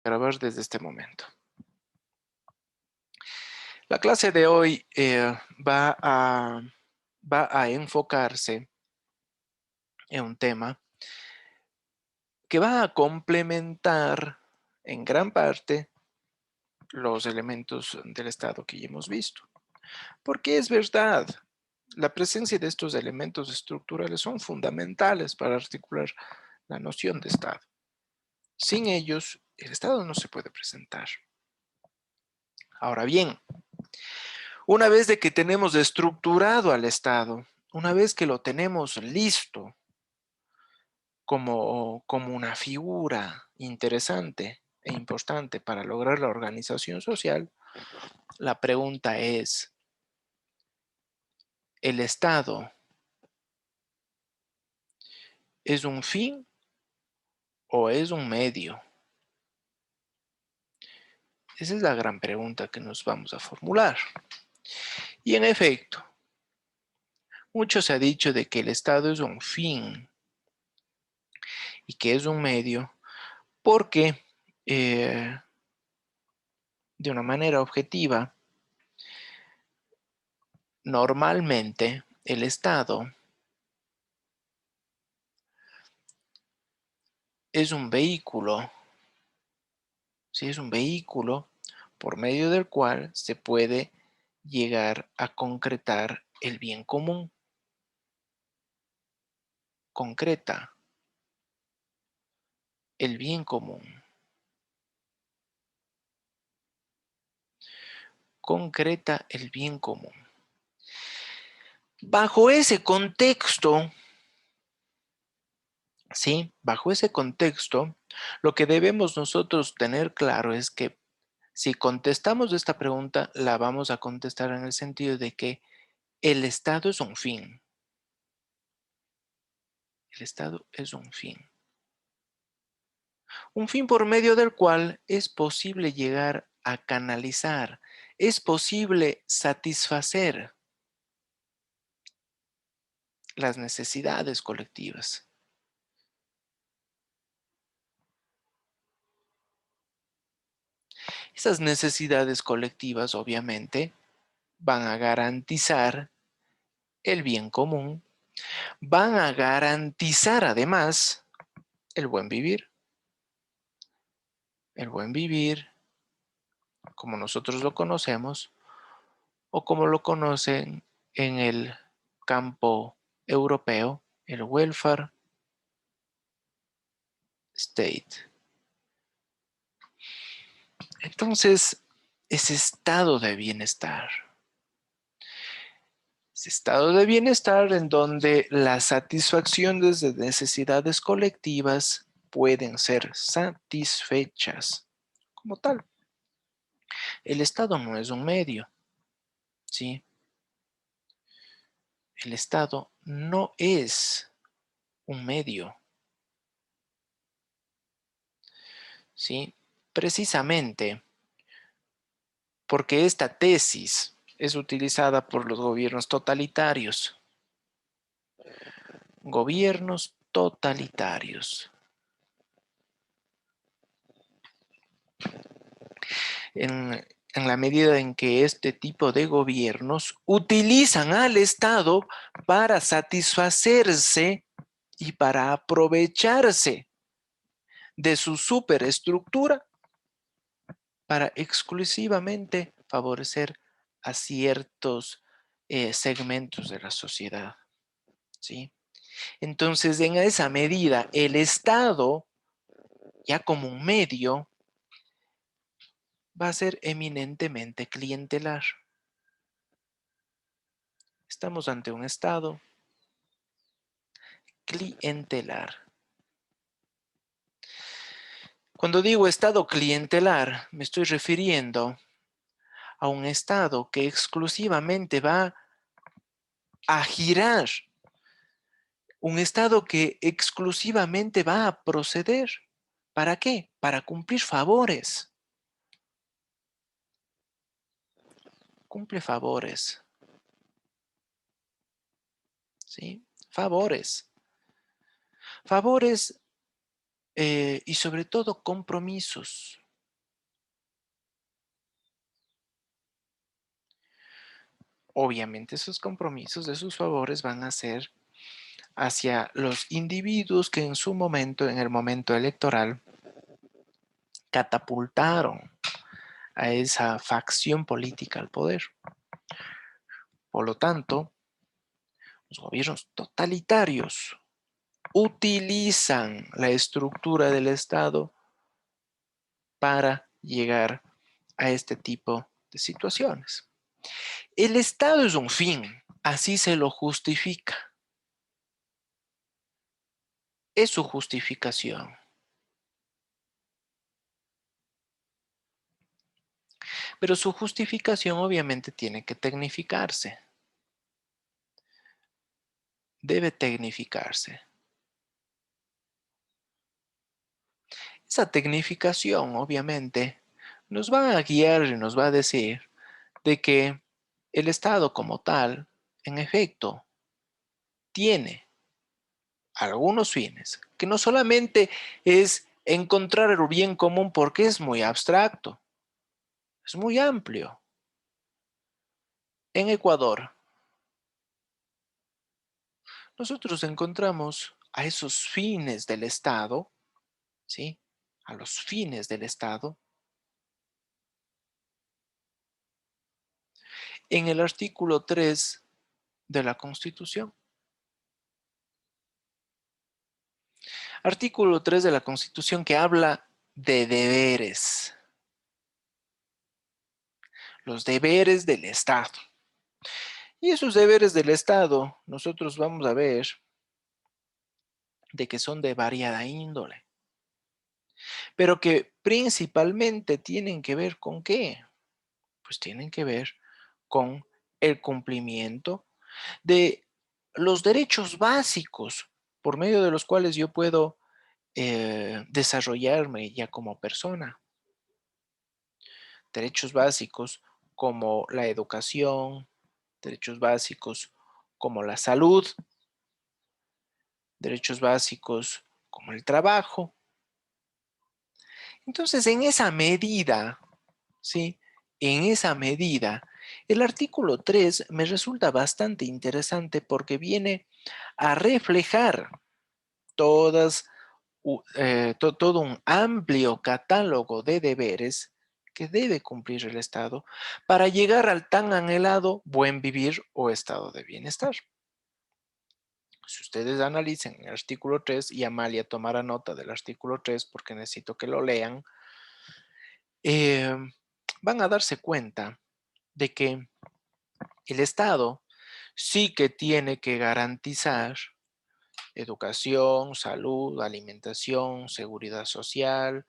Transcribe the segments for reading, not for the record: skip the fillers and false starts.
grabar desde este momento. La clase de hoy va a enfocarse en un tema que va a complementar en gran parte los elementos del estado que ya hemos visto. Porque es verdad, la presencia de estos elementos estructurales son fundamentales para articular la noción de estado. Sin ellos, el estado no se puede presentar. Ahora bien, una vez de que tenemos estructurado al estado, una vez que lo tenemos listo como una figura interesante e importante para lograr la organización social, la pregunta es, ¿el estado es un fin o es un medio? Esa es la gran pregunta que nos vamos a formular. Y en efecto, mucho se ha dicho de que el estado es un fin y que es un medio porque de una manera objetiva, normalmente el Estado es un vehículo, ¿sí? Es un vehículo por medio del cual se puede llegar a concretar el bien común. Concreta el bien común. Concreta el bien común. Bajo ese contexto, ¿sí? Bajo ese contexto, lo que debemos nosotros tener claro es que si contestamos esta pregunta, la vamos a contestar en el sentido de que el Estado es un fin. El Estado es un fin. Un fin por medio del cual es posible llegar a canalizar, es posible satisfacer las necesidades colectivas. Esas necesidades colectivas, obviamente, van a garantizar el bien común, van a garantizar además el buen vivir. El buen vivir, como nosotros lo conocemos, o como lo conocen en el campo europeo, el welfare state. Entonces, ese estado de bienestar en donde las satisfacciones de necesidades colectivas pueden ser satisfechas como tal. El Estado no es un medio, ¿sí? El Estado no es un medio, ¿sí? Precisamente porque esta tesis es utilizada por los gobiernos totalitarios. Gobiernos totalitarios. En la medida en que este tipo de gobiernos utilizan al Estado para satisfacerse y para aprovecharse de su superestructura para exclusivamente favorecer a ciertos segmentos de la sociedad, ¿sí? Entonces, en esa medida, el Estado, ya como un medio, va a ser eminentemente clientelar. Estamos ante un Estado clientelar. Cuando digo Estado clientelar, me estoy refiriendo a un Estado que exclusivamente va a girar, un Estado que exclusivamente va a proceder. ¿Para qué? Para cumplir favores. Cumple favores. ¿Sí? Favores. Favores y sobre todo compromisos. obviamente esos compromisos de sus favores van a ser hacia los individuos que en su momento, en el momento electoral, catapultaron a esa facción política al poder. Por lo tanto, los gobiernos totalitarios utilizan la estructura del Estado para llegar a este tipo de situaciones. El Estado es un fin, así se lo justifica. Es su justificación. Pero su justificación obviamente tiene que tecnificarse. Debe tecnificarse. Esa tecnificación obviamente nos va a guiar y nos va a decir de que el Estado como tal, en efecto, tiene algunos fines, que no solamente es encontrar el bien común porque es muy abstracto, es muy amplio. En Ecuador, nosotros encontramos a esos fines del Estado, ¿sí? A los fines del Estado, en el artículo 3 de la Constitución. Artículo 3 de la Constitución que habla de deberes. Los deberes del Estado. Y esos deberes del Estado, nosotros vamos a ver de que son de variada índole, pero que principalmente tienen que ver con ¿qué? Pues tienen que ver con el cumplimiento de los derechos básicos por medio de los cuales yo puedo desarrollarme ya como persona. Derechos básicos como la educación, derechos básicos como la salud, derechos básicos como el trabajo. Entonces, en esa medida, ¿sí? En esa medida, el artículo 3 me resulta bastante interesante porque viene a reflejar todas, todo un amplio catálogo de deberes que debe cumplir el Estado para llegar al tan anhelado buen vivir o estado de bienestar. Si ustedes analicen el artículo 3 y Amalia tomará nota del artículo 3 porque necesito que lo lean, eh, van a darse cuenta de que el Estado sí que tiene que garantizar educación, salud, alimentación, seguridad social,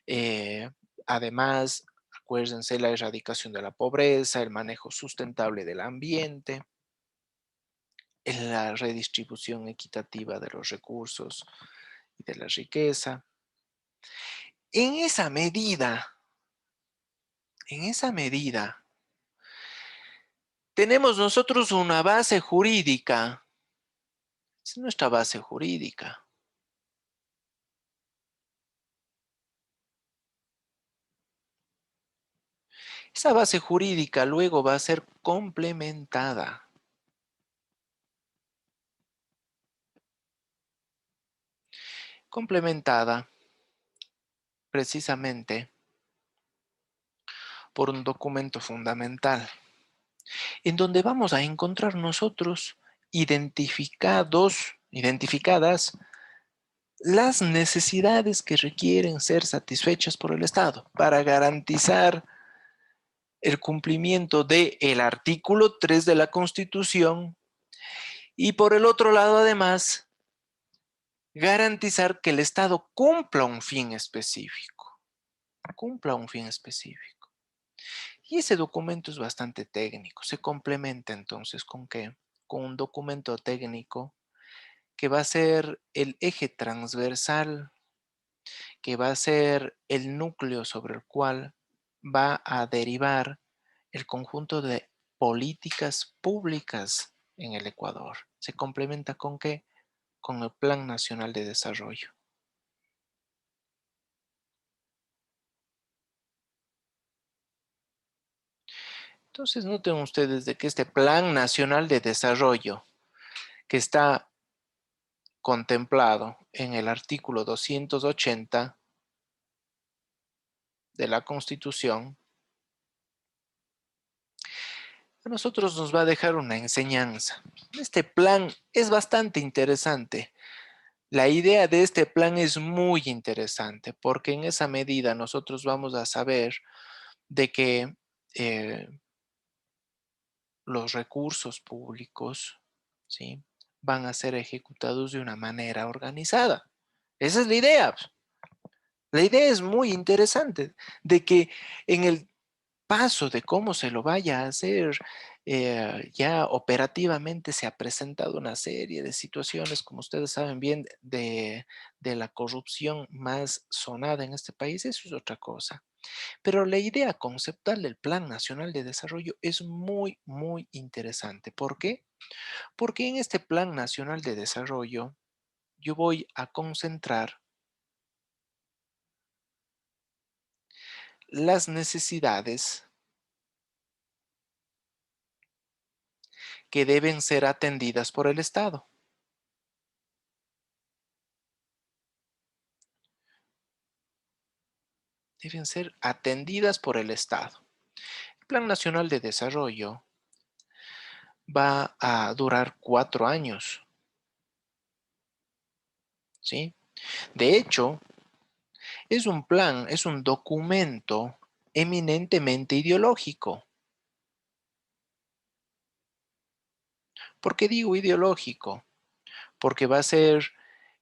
eh, además, acuérdense, la erradicación de la pobreza, el manejo sustentable del ambiente, la redistribución equitativa de los recursos y de la riqueza. En esa medida, en esa medida, tenemos nosotros una base jurídica. Es nuestra base jurídica. Esa base jurídica luego va a ser complementada. Complementada precisamente por un documento fundamental, en donde vamos a encontrar nosotros identificadas las necesidades que requieren ser satisfechas por el Estado para garantizar el cumplimiento del artículo 3 de la Constitución y por el otro lado además garantizar que el Estado cumpla un fin específico, cumpla un fin específico. Y ese documento es bastante técnico, se complementa entonces ¿con qué? Con un documento técnico que va a ser el eje transversal, que va a ser el núcleo sobre el cual va a derivar el conjunto de políticas públicas en el Ecuador. ¿Se complementa con qué? Con el Plan Nacional de Desarrollo. Entonces noten ustedes de que este Plan Nacional de Desarrollo que está contemplado en el artículo 280 de la Constitución, a nosotros nos va a dejar una enseñanza. Este plan es bastante interesante. La idea de este plan es muy interesante porque en esa medida nosotros vamos a saber de que eh, los recursos públicos, ¿sí?, van a ser ejecutados de una manera organizada. Esa es la idea. La idea es muy interesante de que en el paso de cómo se lo vaya a hacer, ya operativamente se ha presentado una serie de situaciones, como ustedes saben bien, de la corrupción más sonada en este país. Eso es otra cosa. Pero la idea conceptual del Plan Nacional de Desarrollo es muy, muy interesante. ¿Por qué? Porque en este Plan Nacional de Desarrollo yo voy a concentrar las necesidades que deben ser atendidas por el Estado. Deben ser atendidas por el Estado. El Plan Nacional de Desarrollo va a durar 4 años, ¿sí? De hecho, es un plan, es un documento eminentemente ideológico. ¿Por qué digo ideológico? Porque va a ser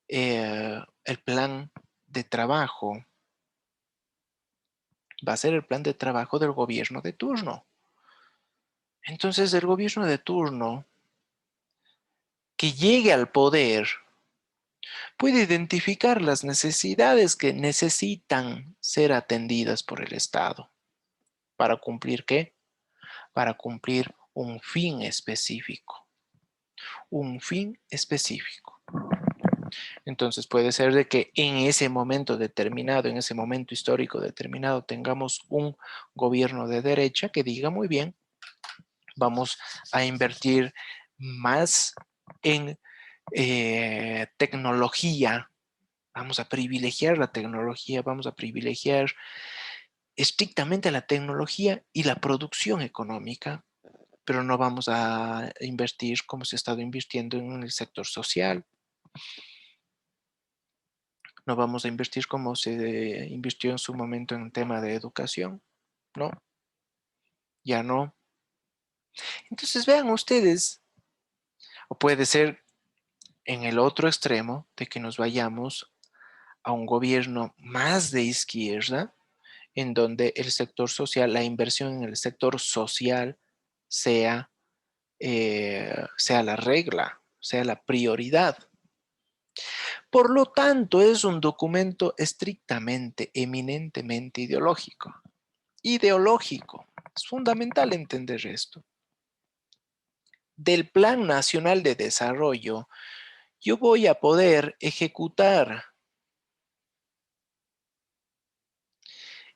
el plan de trabajo, va a ser el plan de trabajo del gobierno de turno. Entonces, el gobierno de turno que llegue al poder puede identificar las necesidades que necesitan ser atendidas por el Estado. ¿Para cumplir qué? Para cumplir un fin específico. Un fin específico. Entonces puede ser de que en ese momento determinado, en ese momento histórico determinado, tengamos un gobierno de derecha que diga muy bien, vamos a invertir más en tecnología, vamos a privilegiar la tecnología, vamos a privilegiar estrictamente la tecnología y la producción económica, pero no vamos a invertir como se ha estado invirtiendo en el sector social. No vamos a invertir como se invirtió en su momento en el tema de educación. No, ya no. Entonces vean ustedes, o puede ser en el otro extremo de que nos vayamos a un gobierno más de izquierda, en donde el sector social, la inversión en el sector social sea, sea la regla, sea la prioridad. Por lo tanto, es un documento estrictamente, eminentemente ideológico. Ideológico. Es fundamental entender esto. Del Plan Nacional de Desarrollo, yo voy a poder ejecutar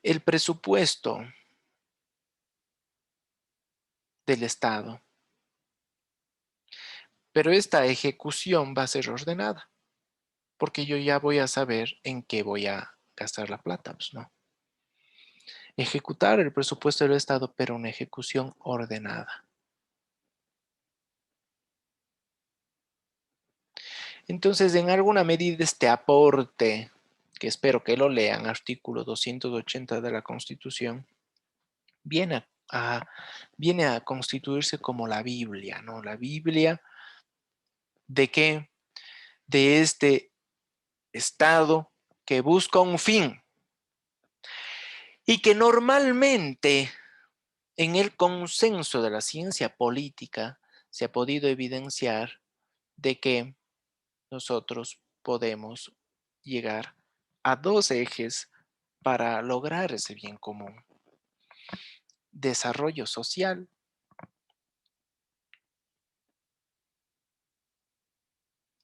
el presupuesto del Estado, pero esta ejecución va a ser ordenada, porque yo ya voy a saber en qué voy a gastar la plata, pues no. Ejecutar el presupuesto del Estado, pero una ejecución ordenada. Entonces, en alguna medida este aporte, que espero que lo lean, artículo 280 de la Constitución, viene viene a constituirse como la Biblia, ¿no? La Biblia de qué? De este Estado que busca un fin y que normalmente en el consenso de la ciencia política se ha podido evidenciar de que nosotros podemos llegar a dos ejes para lograr ese bien común. Desarrollo social,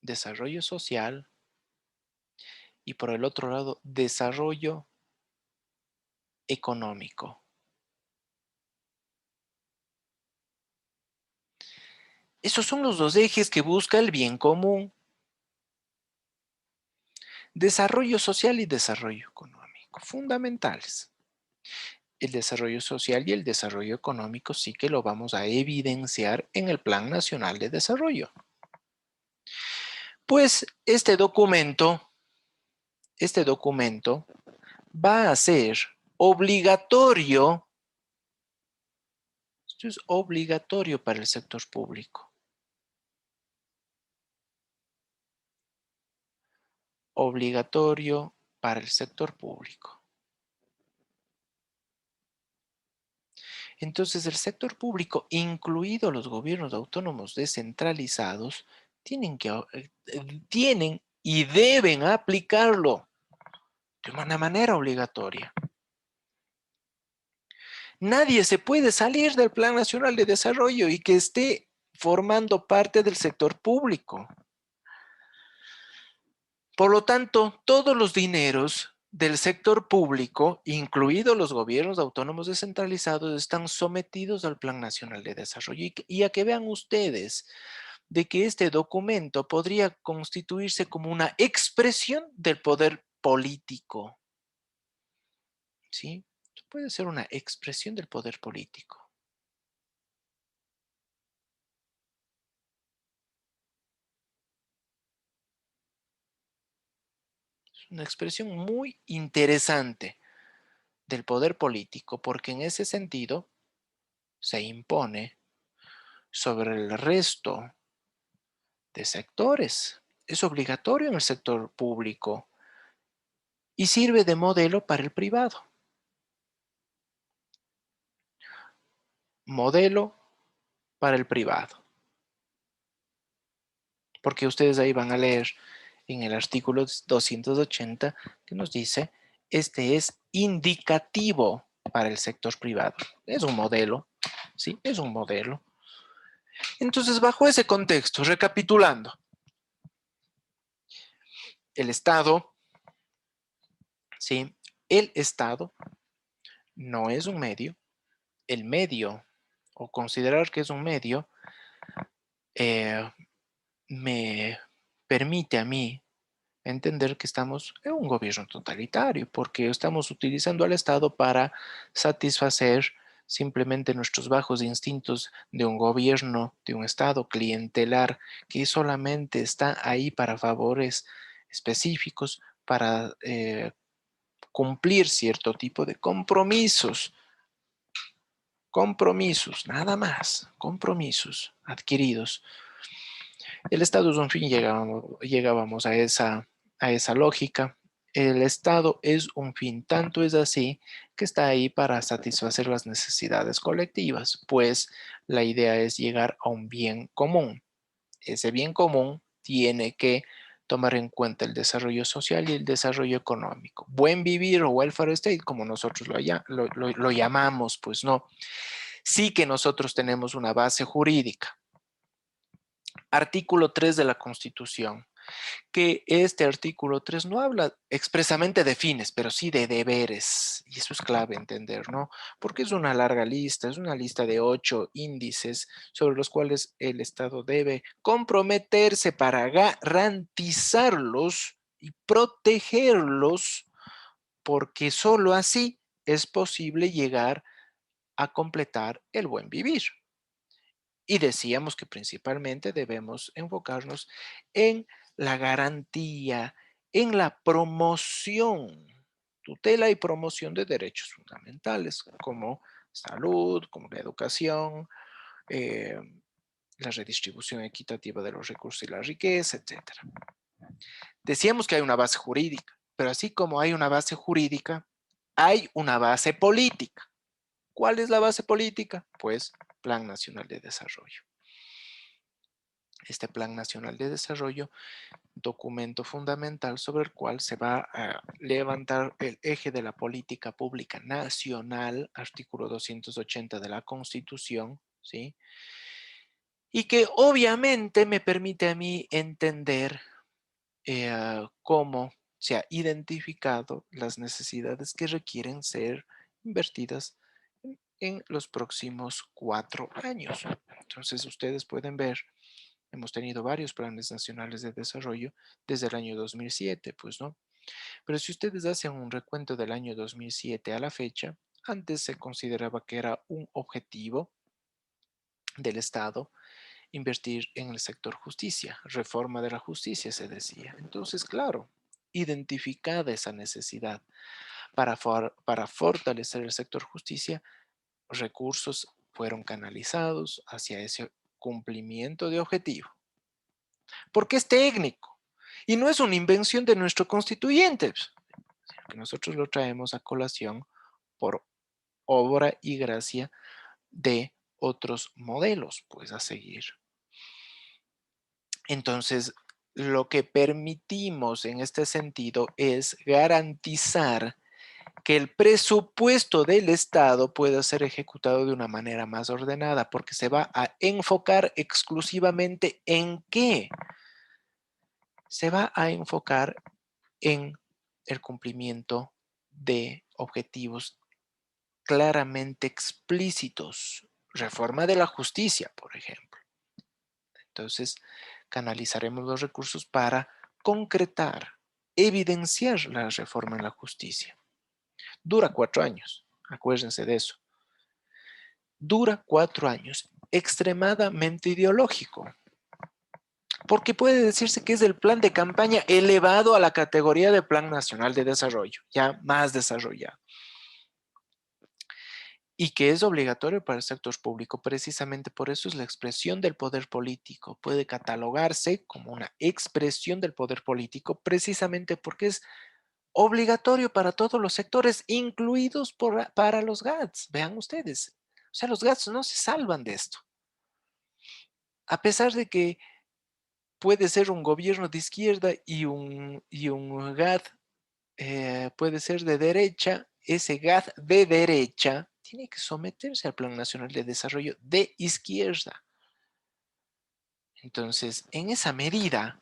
desarrollo social y por el otro lado, desarrollo económico. Esos son los dos ejes que busca el bien común. Desarrollo social y desarrollo económico, fundamentales. El desarrollo social y el desarrollo económico sí que lo vamos a evidenciar en el Plan Nacional de Desarrollo. Pues este documento va a ser obligatorio, esto es obligatorio para el sector público. Obligatorio para el sector público. Entonces, el sector público, incluidos los gobiernos autónomos descentralizados, tienen y deben aplicarlo de una manera obligatoria. Nadie se puede salir del Plan Nacional de Desarrollo y que esté formando parte del sector público. Por lo tanto, todos los dineros del sector público, incluidos los gobiernos autónomos descentralizados, están sometidos al Plan Nacional de Desarrollo. Y a que vean ustedes de que este documento podría constituirse como una expresión del poder político. ¿Sí? Puede ser una expresión del poder político. Es una expresión muy interesante del poder político porque en ese sentido se impone sobre el resto de sectores. Es obligatorio en el sector público y sirve de modelo para el privado. Modelo para el privado. Porque ustedes ahí van a leer en el artículo 280 que nos dice, este es indicativo para el sector privado. Es un modelo, ¿sí? Es un modelo. Entonces, bajo ese contexto, recapitulando, el Estado, ¿sí? El Estado no es un medio. El medio, o considerar que es un medio, me permite a mí entender que estamos en un gobierno totalitario, porque estamos utilizando al Estado para satisfacer simplemente nuestros bajos instintos de un gobierno, de un Estado clientelar que solamente está ahí para favores específicos, para cumplir cierto tipo de compromisos, nada más, compromisos adquiridos. El Estado es un fin, llegábamos a esa lógica. El Estado es un fin, tanto es así que está ahí para satisfacer las necesidades colectivas, pues la idea es llegar a un bien común. Ese bien común tiene que tomar en cuenta el desarrollo social y el desarrollo económico. Buen vivir o welfare state, como nosotros lo llamamos, pues no. Sí que nosotros tenemos una base jurídica. Artículo 3 de la Constitución, que este artículo 3 no habla expresamente de fines, pero sí de deberes, y eso es clave entender, ¿no? Porque es una larga lista, es una lista de 8 índices sobre los cuales el Estado debe comprometerse para garantizarlos y protegerlos, porque solo así es posible llegar a completar el buen vivir. Y decíamos que principalmente debemos enfocarnos en la garantía, en la promoción, tutela y promoción de derechos fundamentales como salud, como la educación, eh, la redistribución equitativa de los recursos y la riqueza, etcétera. Decíamos que hay una base jurídica, pero así como hay una base jurídica, hay una base política. ¿Cuál es la base política? Pues Plan Nacional de Desarrollo. Este Plan Nacional de Desarrollo, documento fundamental sobre el cual se va a levantar el eje de la política pública nacional, artículo 280 de la Constitución, ¿sí? Y que obviamente me permite a mí entender cómo se ha identificado las necesidades que requieren ser invertidas en los próximos 4 años. Entonces, ustedes pueden ver, hemos tenido varios planes nacionales de desarrollo desde el año 2007, pues, ¿no? Pero si ustedes hacen un recuento del año 2007 a la fecha, antes se consideraba que era un objetivo del Estado invertir en el sector justicia, reforma de la justicia se decía. Entonces, claro, identificada esa necesidad para fortalecer el sector justicia, recursos fueron canalizados hacia ese cumplimiento de objetivo. Porque es técnico y no es una invención de nuestro constituyente, sino que nosotros lo traemos a colación por obra y gracia de otros modelos, pues, a seguir. Entonces, lo que permitimos en este sentido es garantizar que el presupuesto del Estado pueda ser ejecutado de una manera más ordenada, porque se va a enfocar exclusivamente ¿en qué? Se va a enfocar en el cumplimiento de objetivos claramente explícitos. Reforma de la justicia, por ejemplo. Entonces, canalizaremos los recursos para concretar, evidenciar la reforma en la justicia. Dura 4 años, acuérdense de eso. Dura 4 años, extremadamente ideológico, porque puede decirse que es el plan de campaña elevado a la categoría de Plan Nacional de Desarrollo, ya más desarrollado, y que es obligatorio para el sector público. Precisamente por eso es la expresión del poder político. Puede catalogarse como una expresión del poder político precisamente porque es obligatorio para todos los sectores, incluidos para los GATS. Vean ustedes. O sea, los GATS no se salvan de esto. A pesar de que puede ser un gobierno de izquierda y un GAT puede ser de derecha, ese GAT de derecha tiene que someterse al Plan Nacional de Desarrollo de izquierda. Entonces, en esa medida,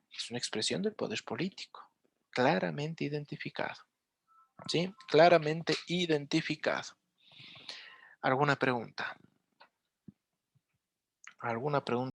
es una expresión del poder político, claramente identificado. ¿Sí? Claramente identificado. ¿Alguna pregunta? ¿Alguna pregunta?